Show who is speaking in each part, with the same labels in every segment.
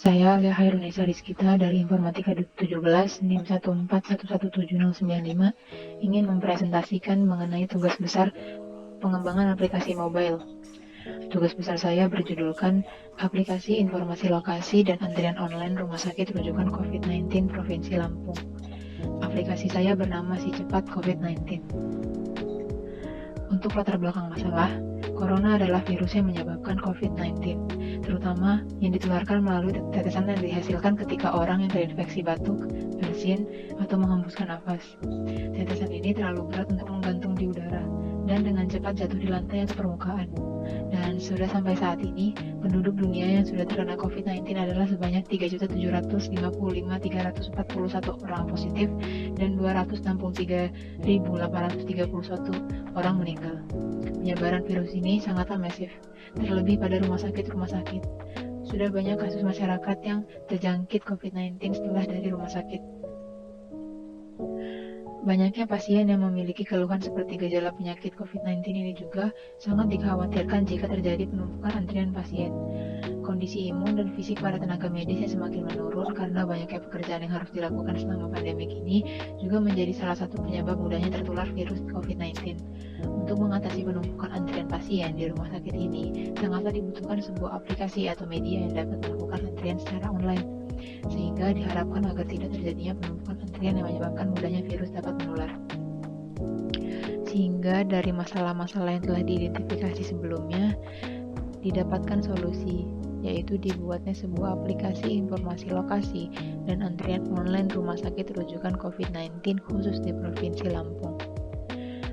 Speaker 1: Saya Alia Hairunisa Rizkita dari Informatika 17 NIM 1411795 ingin mempresentasikan mengenai tugas besar pengembangan aplikasi mobile. Tugas besar saya berjudulkan Aplikasi Informasi Lokasi dan Antrian Online Rumah Sakit Rujukan COVID-19 Provinsi Lampung. Aplikasi saya bernama Si Cepat COVID-19. Untuk latar belakang masalah, Corona adalah virus yang menyebabkan COVID-19, terutama yang ditularkan melalui tetesan yang dihasilkan ketika orang yang terinfeksi batuk, bersin, atau menghembuskan nafas. Tetesan ini terlalu berat untuk menggantung di udara dan dengan cepat jatuh di lantai atau permukaan. Dan sudah sampai saat ini, penduduk dunia yang sudah terkena COVID-19 adalah sebanyak 3.755.341 orang positif dan 263.831 orang meninggal. Penyebaran virus ini sangatlah masif, terlebih pada rumah sakit. Sudah banyak kasus masyarakat yang terjangkit COVID-19 setelah dari rumah sakit. Banyaknya pasien yang memiliki keluhan seperti gejala penyakit COVID-19 ini juga sangat dikhawatirkan jika terjadi penumpukan antrian pasien. Kondisi imun dan fisik para tenaga medis yang semakin menurun karena banyaknya pekerjaan yang harus dilakukan selama pandemi ini juga menjadi salah satu penyebab mudahnya tertular virus COVID-19. Untuk mengatasi penumpukan antrian pasien di rumah sakit ini, sangatlah dibutuhkan sebuah aplikasi atau media yang dapat melakukan antrian secara online, sehingga diharapkan agar tidak terjadinya penumpukan antrian yang menyebabkan mudahnya virus dapat menular. Sehingga dari masalah-masalah yang telah diidentifikasi sebelumnya, didapatkan solusi, yaitu dibuatnya sebuah aplikasi informasi lokasi dan antrian online rumah sakit rujukan COVID-19 khusus di Provinsi Lampung.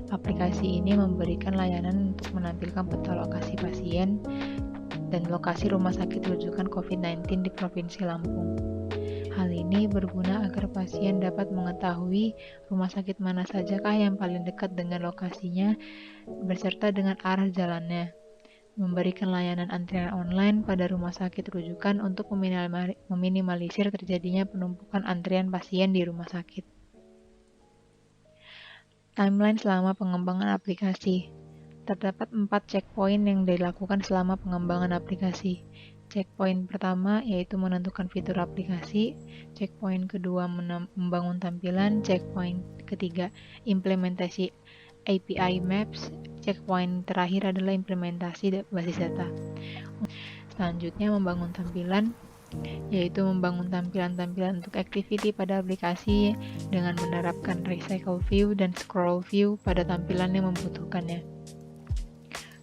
Speaker 1: Aplikasi ini memberikan layanan untuk menampilkan peta lokasi pasien dan lokasi rumah sakit rujukan COVID-19 di Provinsi Lampung. Hal ini berguna agar pasien dapat mengetahui rumah sakit mana sajakah yang paling dekat dengan lokasinya beserta dengan arah jalannya. Memberikan layanan antrian online pada rumah sakit rujukan untuk meminimalisir terjadinya penumpukan antrian pasien di rumah sakit. Timeline selama pengembangan aplikasi. Terdapat 4 checkpoint yang dilakukan selama pengembangan aplikasi. Checkpoint pertama yaitu menentukan fitur aplikasi, checkpoint kedua membangun tampilan, checkpoint ketiga implementasi API Maps, checkpoint terakhir adalah implementasi basis data. Selanjutnya membangun tampilan, yaitu membangun tampilan-tampilan untuk activity pada aplikasi dengan menerapkan recycle view dan scroll view pada tampilan yang membutuhkannya.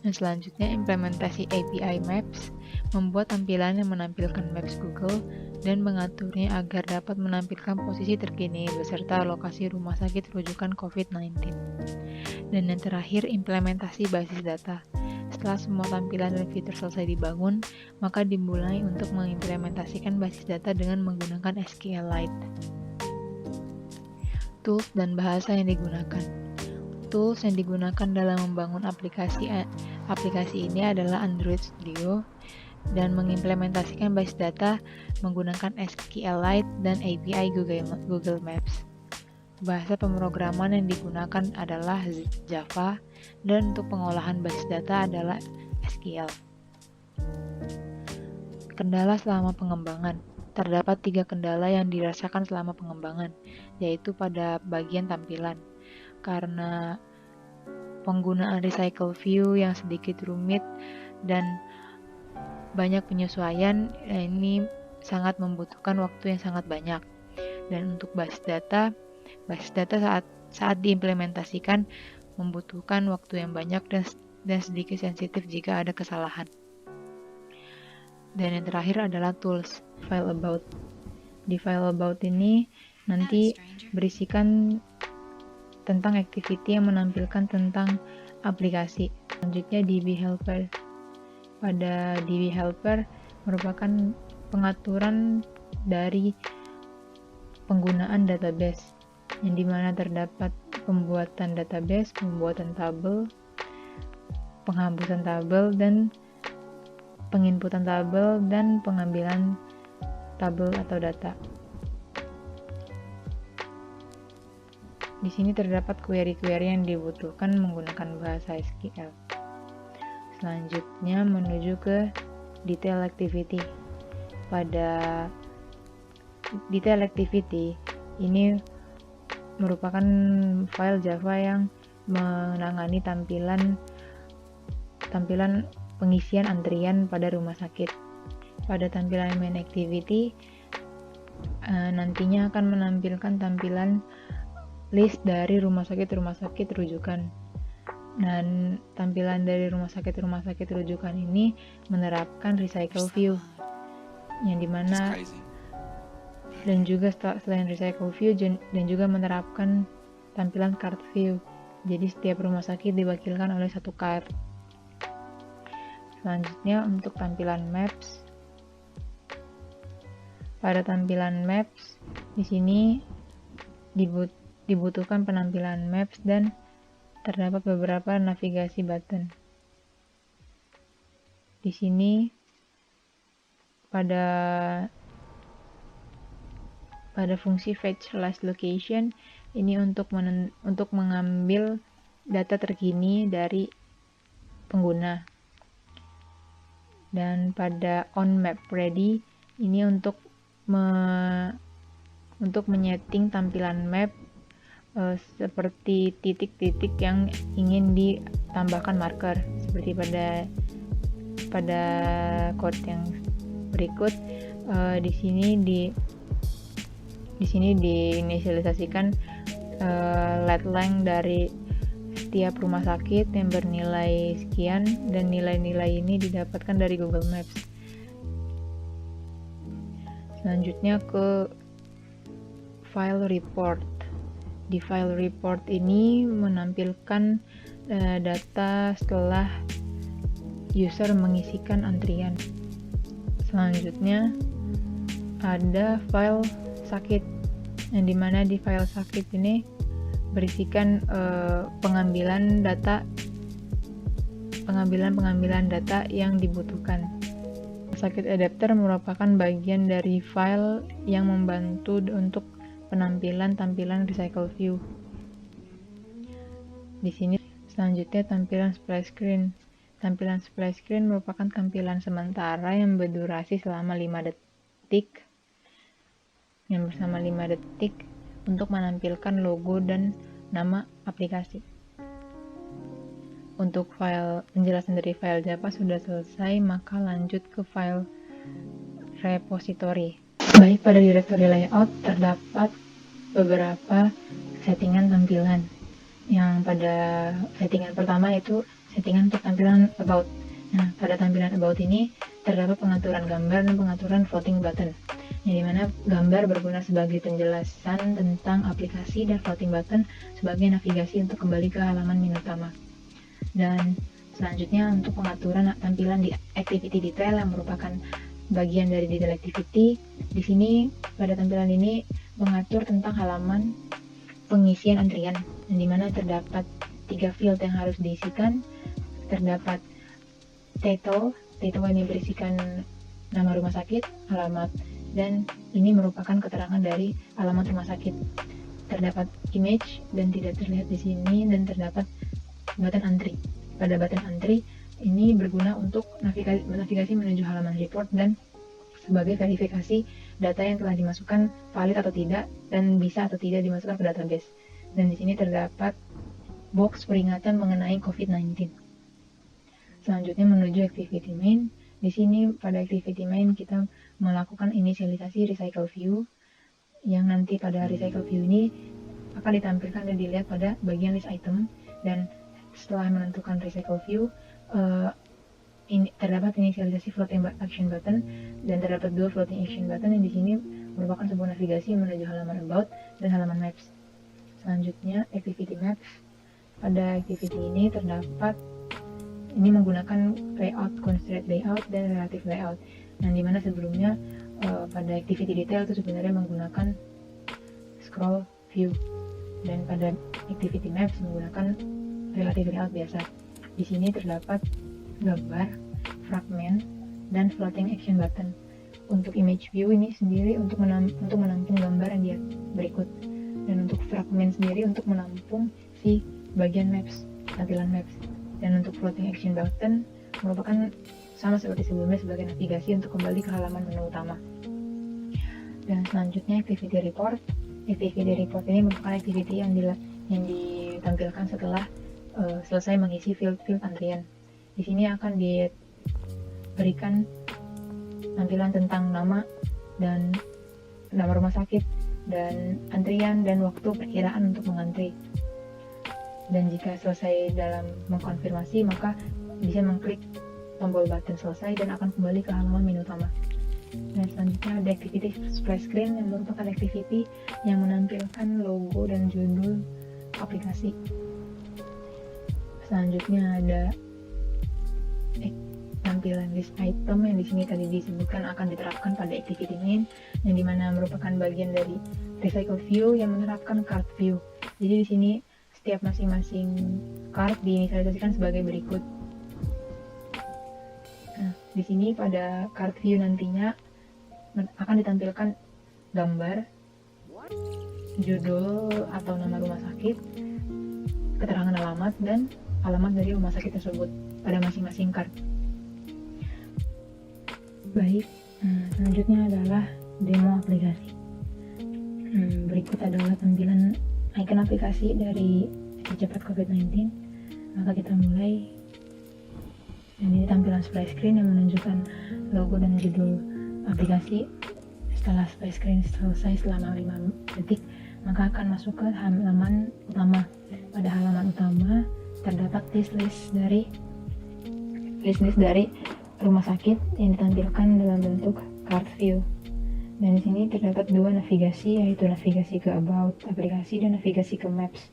Speaker 1: Dan selanjutnya implementasi API Maps, membuat tampilan yang menampilkan Maps Google dan mengaturnya agar dapat menampilkan posisi terkini beserta lokasi rumah sakit rujukan COVID-19. Dan yang terakhir implementasi basis data. Setelah semua tampilan dan fitur selesai dibangun, maka dimulai untuk mengimplementasikan basis data dengan menggunakan SQLite. Tools dan bahasa yang digunakan. Tools yang digunakan dalam membangun aplikasi ini adalah Android Studio dan mengimplementasikan basis data menggunakan SQLite dan API Google Maps. Bahasa pemrograman yang digunakan adalah Java dan untuk pengolahan basis data adalah SQL. Kendala selama pengembangan. Terdapat 3 kendala yang dirasakan selama pengembangan, yaitu pada bagian tampilan. Karena penggunaan recycle view yang sedikit rumit dan banyak penyesuaian, ini sangat membutuhkan waktu yang sangat banyak. Dan untuk basis data saat diimplementasikan membutuhkan waktu yang banyak dan sedikit sensitif jika ada kesalahan. Dan yang terakhir adalah tools, file about. Di file about ini nanti berisikan tentang activity yang menampilkan tentang aplikasi. Selanjutnya DB Helper. Pada DB Helper merupakan pengaturan dari penggunaan database, yang dimana terdapat pembuatan database, pembuatan tabel, penghapusan tabel, dan penginputan tabel, dan pengambilan tabel atau data. Di sini terdapat query-query yang dibutuhkan menggunakan bahasa SQL. Selanjutnya menuju ke detail activity. pada detail activity ini merupakan file Java yang menangani tampilan pengisian antrian pada rumah sakit. Pada tampilan main activity nantinya akan menampilkan tampilan list dari rumah sakit rujukan. Dan tampilan dari rumah sakit rujukan ini menerapkan recycle view, yang dimana dan juga selain recycle view dan juga menerapkan tampilan card view. Jadi setiap rumah sakit diwakilkan oleh satu card. Selanjutnya untuk tampilan maps. Pada tampilan maps di sini dibutuhkan penampilan maps dan terdapat beberapa navigasi button. Di sini pada fungsi fetch last location ini untuk mengambil data terkini dari pengguna. Dan pada on map ready ini untuk menyeting tampilan map seperti titik-titik yang ingin ditambahkan marker, seperti pada code yang berikut. Di sini diinisialisasikan lead length dari setiap rumah sakit yang bernilai sekian, dan nilai-nilai ini didapatkan dari Google Maps. Selanjutnya ke file report. Di file report ini menampilkan data setelah user mengisikan antrian. Selanjutnya ada file sakit, yang dimana di file sakit ini berisikan pengambilan data yang dibutuhkan. Sakit adapter merupakan bagian dari file yang membantu untuk penampilan recycle view. Di sini selanjutnya tampilan splash screen. Tampilan splash screen merupakan tampilan sementara yang berdurasi selama 5 detik. Yang bersama 5 detik untuk menampilkan logo dan nama aplikasi. Untuk penjelasan dari file Java sudah selesai, maka lanjut ke file repository. Baik, pada directory layout terdapat beberapa settingan tampilan. Yang pada settingan pertama itu settingan untuk tampilan about. Nah, pada tampilan about ini terdapat pengaturan gambar dan pengaturan floating button, yang dimana gambar berguna sebagai penjelasan tentang aplikasi dan floating button sebagai navigasi untuk kembali ke halaman menu utama. Dan selanjutnya untuk pengaturan tampilan di activity detail yang merupakan bagian dari detail activity. Di sini pada tampilan ini mengatur tentang halaman pengisian antrian, yang dimana terdapat 3 field yang harus diisikan. Terdapat title ini berisikan nama rumah sakit, alamat, dan ini merupakan keterangan dari alamat rumah sakit. Terdapat image dan tidak terlihat di sini, dan terdapat button antri. Pada button antri ini berguna untuk navigasi menuju halaman report dan sebagai verifikasi data yang telah dimasukkan valid atau tidak dan bisa atau tidak dimasukkan ke database. Dan di sini terdapat box peringatan mengenai COVID-19. Selanjutnya menuju activity main. Di sini pada activity main kita melakukan inisialisasi recycle view, yang nanti pada recycle view ini akan ditampilkan dan dilihat pada bagian list item. Dan setelah menentukan recycle view, terdapat inisialisasi floating action button, dan terdapat 2 floating action button yang di sini merupakan sebuah navigasi menuju halaman about dan halaman maps. Selanjutnya activity maps. Pada activity ini ini menggunakan layout, constraint layout, dan relative layout. Yang dimana sebelumnya pada activity detail itu sebenarnya menggunakan scroll view, dan pada activity maps menggunakan relative layout biasa. Di sini terdapat gambar, fragment, dan floating action button. Untuk image view ini sendiri untuk menampung gambar yang dia berikut, dan untuk fragment sendiri untuk menampung bagian maps, tampilan maps. Dan untuk floating action button merupakan sama seperti sebelumnya sebagai navigasi untuk kembali ke halaman menu utama. Dan selanjutnya activity report. Activity report ini merupakan activity yang ditampilkan setelah selesai mengisi field-field antrian. Di sini akan diberikan tampilan tentang nama dan nama rumah sakit dan antrian dan waktu perkiraan untuk mengantri. Dan jika selesai dalam mengkonfirmasi, maka bisa mengklik tombol button selesai dan akan kembali ke halaman menu utama. Dan selanjutnya ada activity splash screen yang merupakan activity yang menampilkan logo dan judul aplikasi. Selanjutnya ada tampilan list item yang di sini tadi disebutkan akan diterapkan pada activity main, yang dimana merupakan bagian dari recycle view yang menerapkan card view. Jadi di sini setiap masing-masing card diinisialisasikan sebagai berikut. Nah, di sini pada card view nantinya akan ditampilkan gambar, judul atau nama rumah sakit, keterangan alamat, dan alamat dari rumah sakit tersebut pada masing-masing card. Baik, selanjutnya adalah demo aplikasi. Berikut adalah tampilan icon aplikasi dari cepat COVID-19. Maka kita mulai. Dan ini tampilan splash screen yang menunjukkan logo dan judul aplikasi. Setelah splash screen selesai selama 5 detik, maka akan masuk ke halaman utama. Pada halaman utama terdapat list dari rumah sakit yang ditampilkan dalam bentuk card view. Dan di sini terdapat 2 navigasi, yaitu navigasi ke about aplikasi dan navigasi ke maps.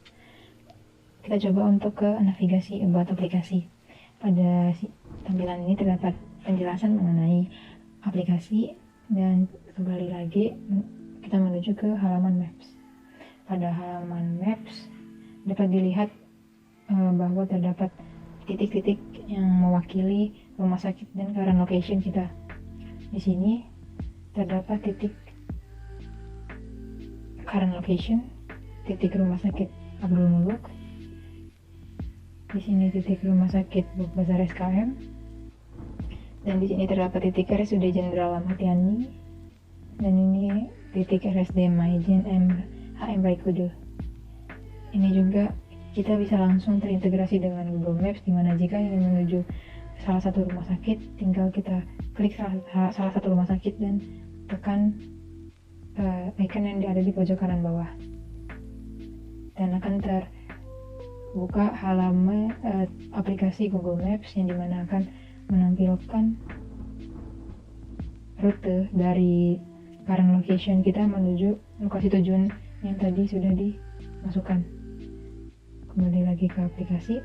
Speaker 1: Kita coba untuk ke navigasi about aplikasi. Pada tampilan ini terdapat penjelasan mengenai aplikasi dan kembali lagi kita menuju ke halaman maps. Pada halaman maps dapat dilihat bahwa terdapat titik-titik yang mewakili rumah sakit dan current location kita. Di sini terdapat titik current location, titik rumah sakit Abdul Muluk. Di sini titik rumah sakit Bazar SKM, dan di sini terdapat titik RSUD Jenderal Ahmad Yani, dan ini titik RSD Maijen HM Baikudu. Ini juga kita bisa langsung terintegrasi dengan Google Maps, dimana jika ingin menuju salah satu rumah sakit, tinggal kita klik salah satu rumah sakit dan tekan icon yang ada di pojok kanan bawah, dan akan buka halaman aplikasi Google Maps yang dimana akan menampilkan rute dari current location kita menuju lokasi tujuan yang tadi sudah dimasukkan. Kembali lagi ke aplikasi.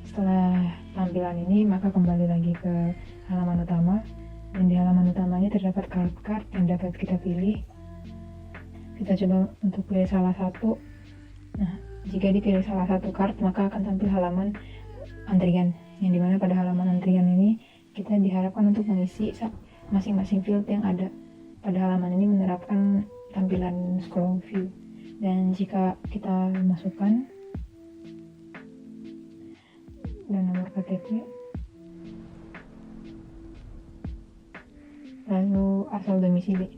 Speaker 1: Setelah tampilan ini, maka kembali lagi ke halaman utama, dan di halaman utama ini terdapat card yang dapat kita pilih. Kita coba untuk pilih salah satu. Nah, jika dipilih salah satu card, maka akan tampil halaman antrian, yang dimana pada halaman antrian ini kita diharapkan untuk mengisi masing-masing field yang ada. Pada halaman ini menerapkan tampilan scroll view, dan jika kita masukkan dan nomor KTP, lalu asal domisili,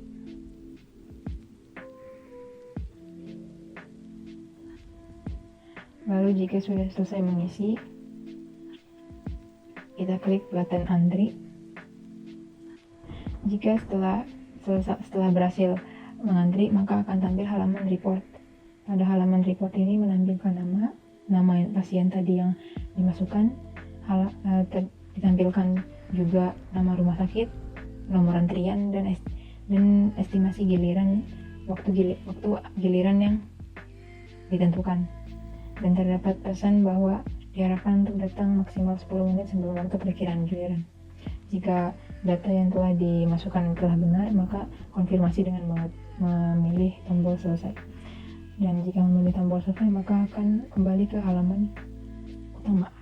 Speaker 1: lalu jika sudah selesai mengisi, kita klik button antri. Jika setelah berhasil mengantri, maka akan tampil halaman report. Pada halaman report ini menampilkan nama pasien tadi yang dimasukkan, ditampilkan juga nama rumah sakit, nomor antrian, dan estimasi giliran waktu giliran yang ditentukan. Dan terdapat pesan bahwa diharapkan untuk datang maksimal 10 menit sebelum waktu perkiraan giliran. Jika data yang telah dimasukkan telah benar, maka konfirmasi dengan memilih tombol selesai. Dan jika memilih tombol selesai, maka akan kembali ke halaman utama.